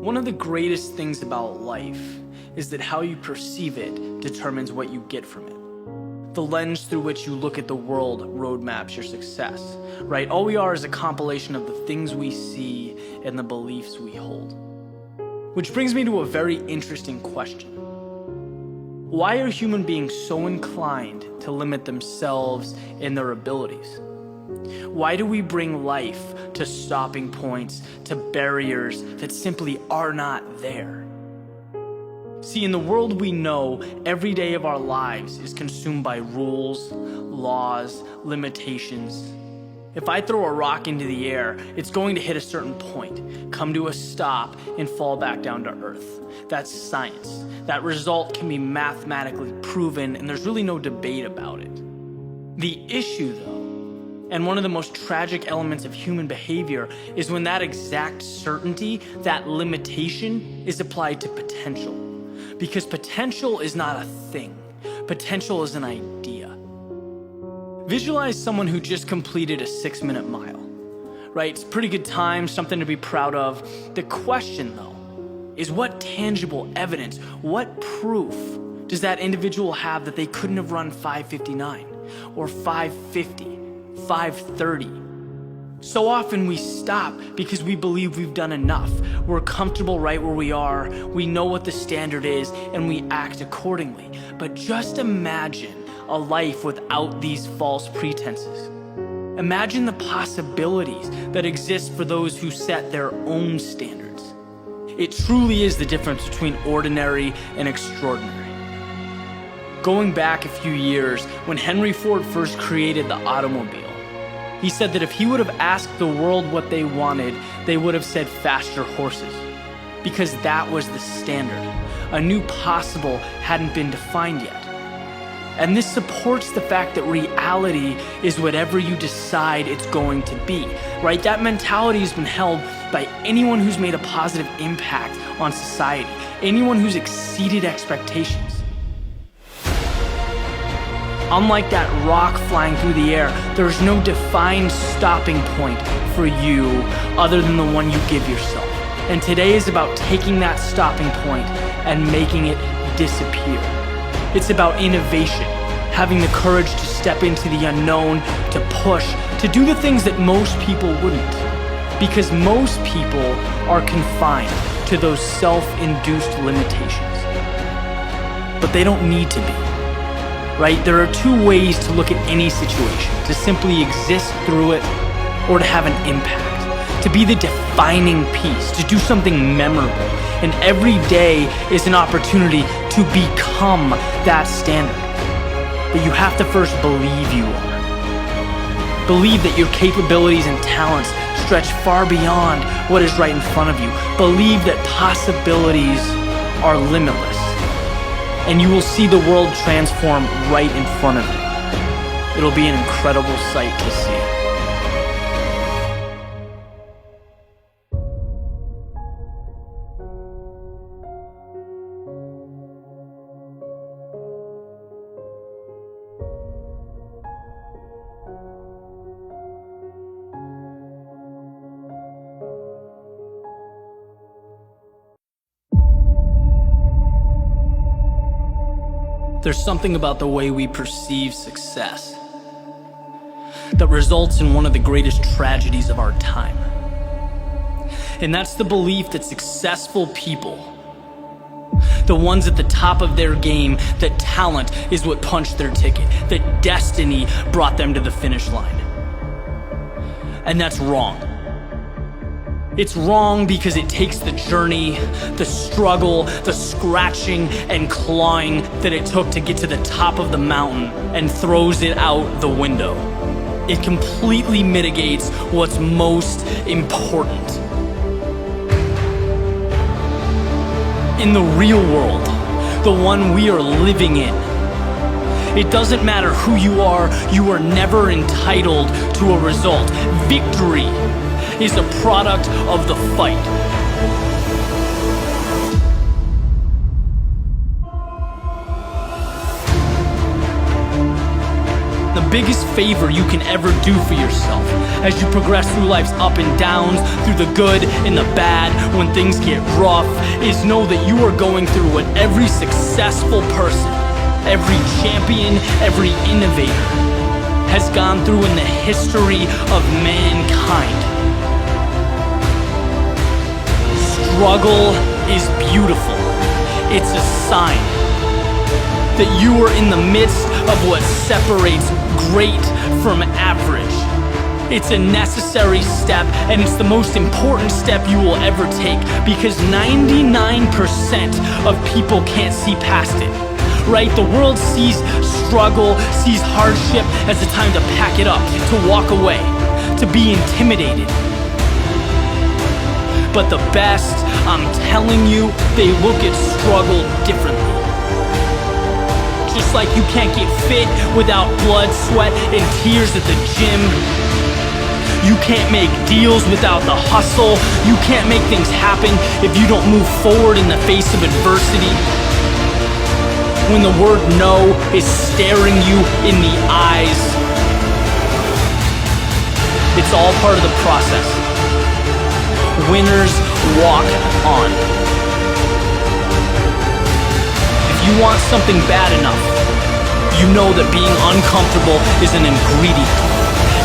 One of the greatest things about life is that how you perceive it determines what you get from it. The lens through which you look at the world roadmaps your success, right? All we are is a compilation of the things we see and the beliefs we hold. Which brings me to a very interesting question. Why are human beings so inclined to limit themselves and their abilities? Why do we bring life to stopping points, to barriers that simply are not there? See, in the world we know, every day of our lives is consumed by rules, laws, limitations. If I throw a rock into the air, it's going to hit a certain point, come to a stop, and fall back down to earth. That's science. That result can be mathematically proven, and there's really no debate about it. The issue, though, and one of the most tragic elements of human behavior is when that exact certainty, that limitation, is applied to potential. Because potential is not a thing. Potential is an idea. Visualize someone who just completed a 6-minute mile, right? It's a pretty good time, something to be proud of. The question, though, is what tangible evidence, what proof does that individual have that they couldn't have run 5:59 or 5:50? 5:30. So often we stop because we believe we've done enough. We're comfortable right where we are, we know what the standard is, and we act accordingly. But just imagine a life without these false pretenses. Imagine the possibilities that exist for those who set their own standards. It truly is the difference between ordinary and extraordinary. Going back a few years, when Henry Ford first created the automobile, he said that if he would have asked the world what they wanted, they would have said faster horses. Because that was the standard. A new possible hadn't been defined yet. And this supports the fact that reality is whatever you decide it's going to be, right? That mentality has been held by anyone who's made a positive impact on society, anyone who's exceeded expectations. Unlike that rock flying through the air, there's no defined stopping point for you other than the one you give yourself. And today is about taking that stopping point and making it disappear. It's about innovation, having the courage to step into the unknown, to push, to do the things that most people wouldn't. Because most people are confined to those self-induced limitations. But they don't need to be. Right? There are two ways to look at any situation: to simply exist through it, or to have an impact, to be the defining piece, to do something memorable. And every day is an opportunity to become that standard. But you have to first believe you are. Believe that your capabilities and talents stretch far beyond what is right in front of you. Believe that possibilities are limitless. And you will see the world transform right in front of you. It'll be an incredible sight to see. There's something about the way we perceive success that results in one of the greatest tragedies of our time. And that's the belief that successful people, the ones at the top of their game, that talent is what punched their ticket, that destiny brought them to the finish line. And that's wrong. It's wrong because it takes the journey, the struggle, the scratching and clawing that it took to get to the top of the mountain and throws it out the window. It completely mitigates what's most important. In the real world, the one we are living in, it doesn't matter who you are never entitled to a result. Victory is a product of the fight. The biggest favor you can ever do for yourself as you progress through life's up and downs, through the good and the bad, when things get rough, is know that you are going through what every successful person, every champion, every innovator has gone through in the history of mankind. Struggle is beautiful. It's a sign that you are in the midst of what separates great from average. It's a necessary step, and it's the most important step you will ever take, because 99% of people can't see past it. Right? The world sees struggle, sees hardship as a time to pack it up, to walk away, to be intimidated. But the best, I'm telling you, they look at struggle differently. Just like you can't get fit without blood, sweat, and tears at the gym. You can't make deals without the hustle. You can't make things happen if you don't move forward in the face of adversity. When the word no is staring you in the eyes, it's all part of the process. Winners walk on. If you want something bad enough, you know that being uncomfortable is an ingredient.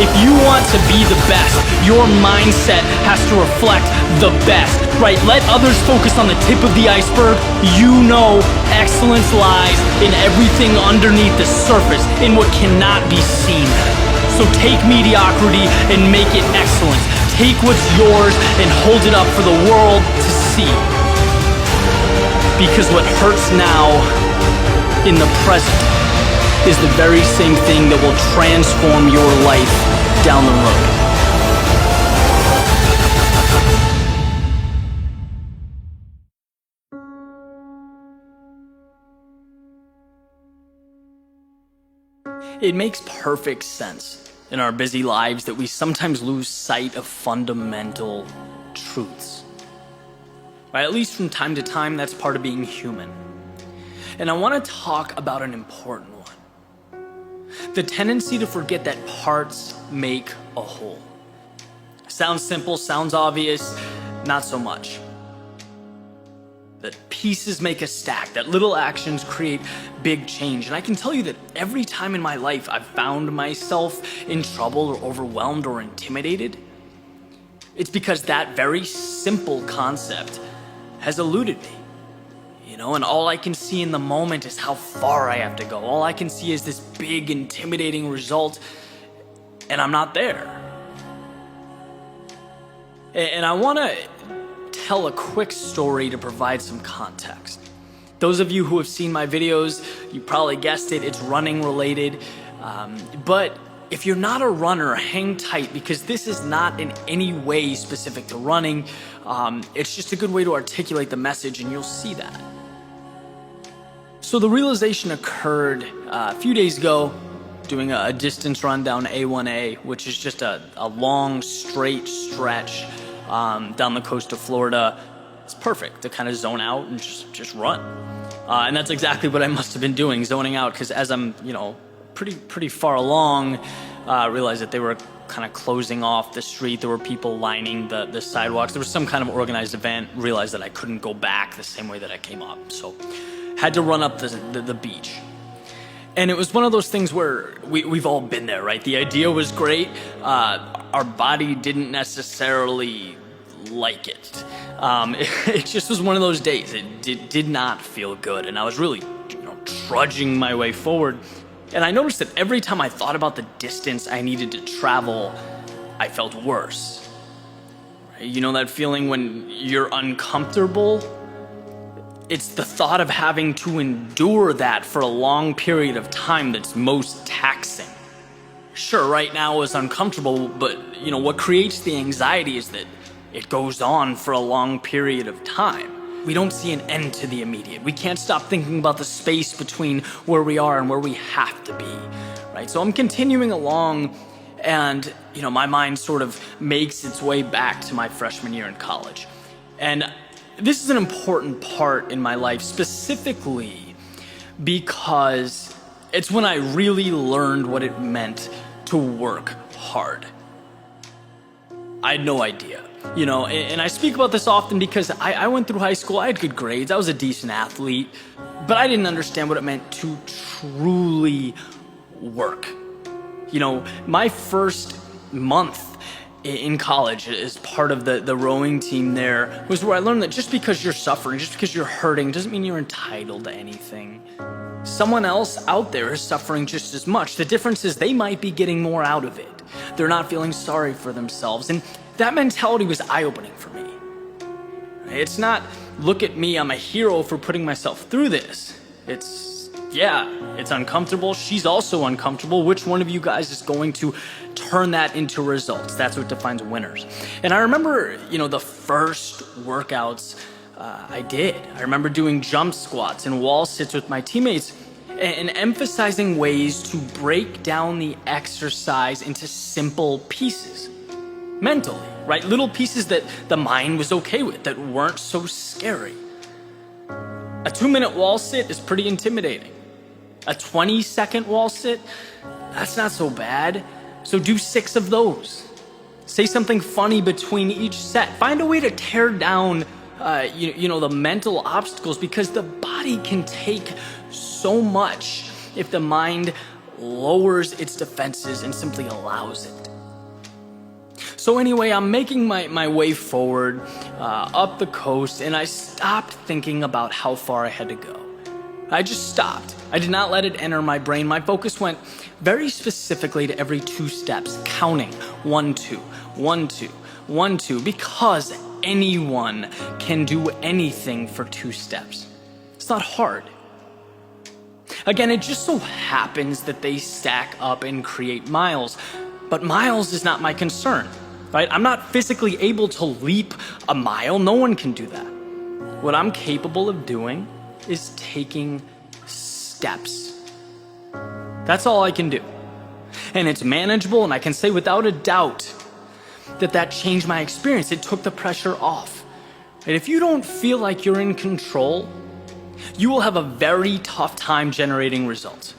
If you want to be the best, your mindset has to reflect the best, right? Let others focus on the tip of the iceberg. You know excellence lies in everything underneath the surface, in what cannot be seen. So take mediocrity and make it excellence. Take what's yours and hold it up for the world to see. Because what hurts now in the present is the very same thing that will transform your life down the road. It makes perfect sense in our busy lives that we sometimes lose sight of fundamental truths. Right? At least from time to time, that's part of being human. And I want to talk about an important one. The tendency to forget that parts make a whole. Sounds simple, sounds obvious, not so much. That pieces make a stack, that little actions create big change. And I can tell you that every time in my life I've found myself in trouble or overwhelmed or intimidated, it's because that very simple concept has eluded me. You know, and all I can see in the moment is how far I have to go. All I can see is this big, intimidating result, and I'm not there. And I want to tell a quick story to provide some context. Those of you who have seen my videos, you probably guessed it, it's running related. But if you're not a runner, hang tight, because this is not in any way specific to running. It's just a good way to articulate the message, and you'll see that. So the realization occurred a few days ago, doing a distance run down A1A, which is just a long, straight stretch down the coast of Florida. It's perfect to kind of zone out and just run. And that's exactly what I must have been doing, zoning out, because as I'm, pretty far along, I realized that they were kind of closing off the street. There were people lining the sidewalks. There was some kind of organized event. Realized that I couldn't go back the same way that I came up. So had to run up the beach. And it was one of those things where we've all been there, right? The idea was great. Our body didn't necessarily like it. It just was one of those days. It did not feel good. And I was really trudging my way forward. And I noticed that every time I thought about the distance I needed to travel, I felt worse. You know that feeling when you're uncomfortable? It's the thought of having to endure that for a long period of time that's most taxing. Sure, right now is uncomfortable, but what creates the anxiety is that it goes on for a long period of time. We don't see an end to the immediate. We can't stop thinking about the space between where we are and where we have to be, right? So I'm continuing along, and my mind sort of makes its way back to my freshman year in college. And this is an important part in my life, specifically because It's when I really learned what it meant to work hard. I had no idea, and I speak about this often because I went through high school, I had good grades, I was a decent athlete, but I didn't understand what it meant to truly work. My first month in college as part of the rowing team there was where I learned that just because you're suffering, just because you're hurting, doesn't mean you're entitled to anything. Someone else out there is suffering just as much. The difference is they might be getting more out of it. They're not feeling sorry for themselves. And that mentality was eye-opening for me. It's not, look at me, I'm a hero for putting myself through this. It's uncomfortable. She's also uncomfortable. Which one of you guys is going to turn that into results? That's what defines winners. And I remember, the first workouts I did. I remember doing jump squats and wall sits with my teammates and emphasizing ways to break down the exercise into simple pieces. Mentally, right? Little pieces that the mind was okay with, that weren't so scary. A 2-minute wall sit is pretty intimidating. A 20-second wall sit, that's not so bad. So do 6 of those. Say something funny between each set. Find a way to tear down the mental obstacles, because the body can take so much if the mind lowers its defenses and simply allows it. So anyway, I'm making my way forward up the coast, and I stopped thinking about how far I had to go. I just stopped. I did not let it enter my brain. My focus went very specifically to every 2 steps, counting 1, 2, 1, 2, 1, 2, because anyone can do anything for 2 steps. It's not hard. Again, it just so happens that they stack up and create miles, but miles is not my concern, right? I'm not physically able to leap a mile. No one can do that. What I'm capable of doing is taking steps. That's all I can do. And it's manageable, and I can say without a doubt that changed my experience. It took the pressure off. And if you don't feel like you're in control, you will have a very tough time generating results.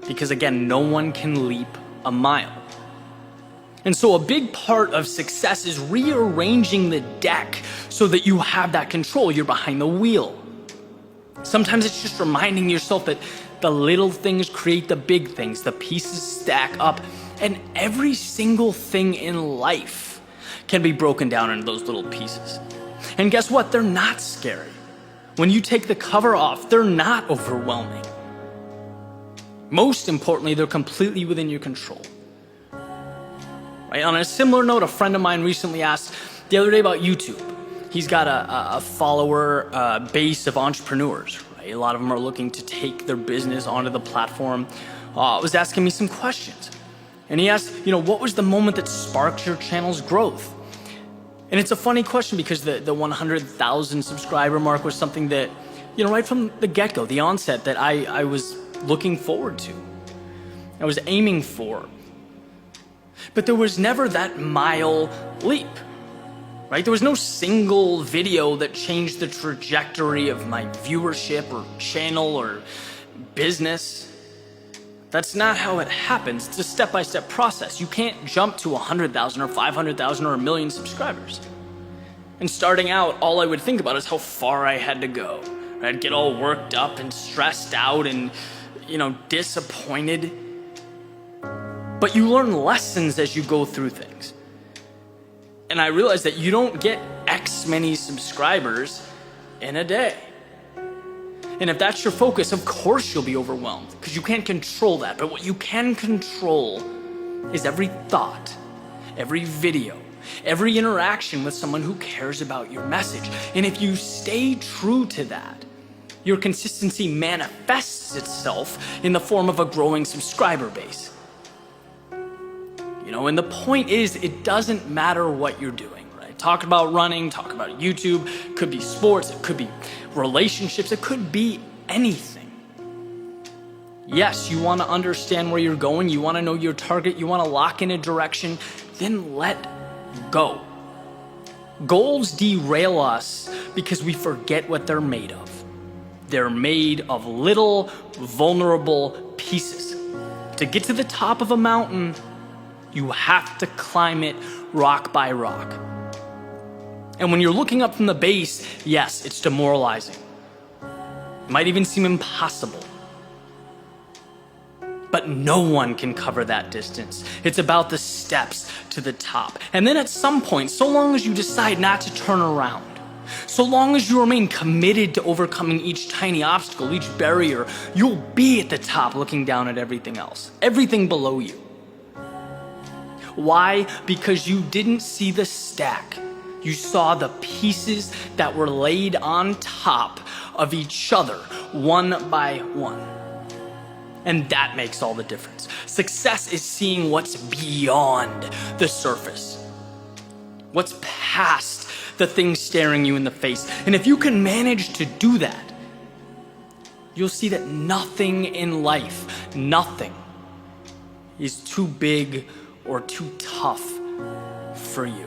Because again, no one can leap a mile. And so a big part of success is rearranging the deck so that you have that control. You're behind the wheel. Sometimes it's just reminding yourself that the little things create the big things. The pieces stack up, and every single thing in life can be broken down into those little pieces. And guess what? They're not scary. When you take the cover off, they're not overwhelming. Most importantly, they're completely within your control. Right? On a similar note, a friend of mine recently asked the other day about YouTube. He's got a follower base of entrepreneurs. Right? A lot of them are looking to take their business onto the platform. Was asking me some questions. And he asked, what was the moment that sparked your channel's growth? And it's a funny question because the 100,000 subscriber mark was something that, right from the get-go, the onset, that I was looking forward to. I was aiming for. But there was never that mile leap, right? There was no single video that changed the trajectory of my viewership or channel or business. That's not how it happens. It's a step-by-step process. You can't jump to 100,000 or 500,000 or 1 million subscribers. And starting out, all I would think about is how far I had to go. I'd get all worked up and stressed out and, disappointed. But you learn lessons as you go through things. And I realized that you don't get X many subscribers in a day. And if that's your focus, of course you'll be overwhelmed because you can't control that. But what you can control is every thought, every video, every interaction with someone who cares about your message. And if you stay true to that, your consistency manifests itself in the form of a growing subscriber base. And the point is, it doesn't matter what you're doing, right? Talk about running, talk about YouTube, it could be sports, it could be relationships, it could be anything. Yes, you want to understand where you're going, you want to know your target, you want to lock in a direction, then let go. Goals derail us because we forget what they're made of. They're made of little, vulnerable pieces. To get to the top of a mountain, you have to climb it rock by rock. And when you're looking up from the base, yes, it's demoralizing. It might even seem impossible. But no one can cover that distance. It's about the steps to the top. And then at some point, so long as you decide not to turn around, so long as you remain committed to overcoming each tiny obstacle, each barrier, you'll be at the top looking down at everything else, everything below you. Why? Because you didn't see the stack. You saw the pieces that were laid on top of each other, one by one. And that makes all the difference. Success is seeing what's beyond the surface, what's past the thing staring you in the face. And if you can manage to do that, you'll see that nothing in life, nothing, is too big or too tough for you.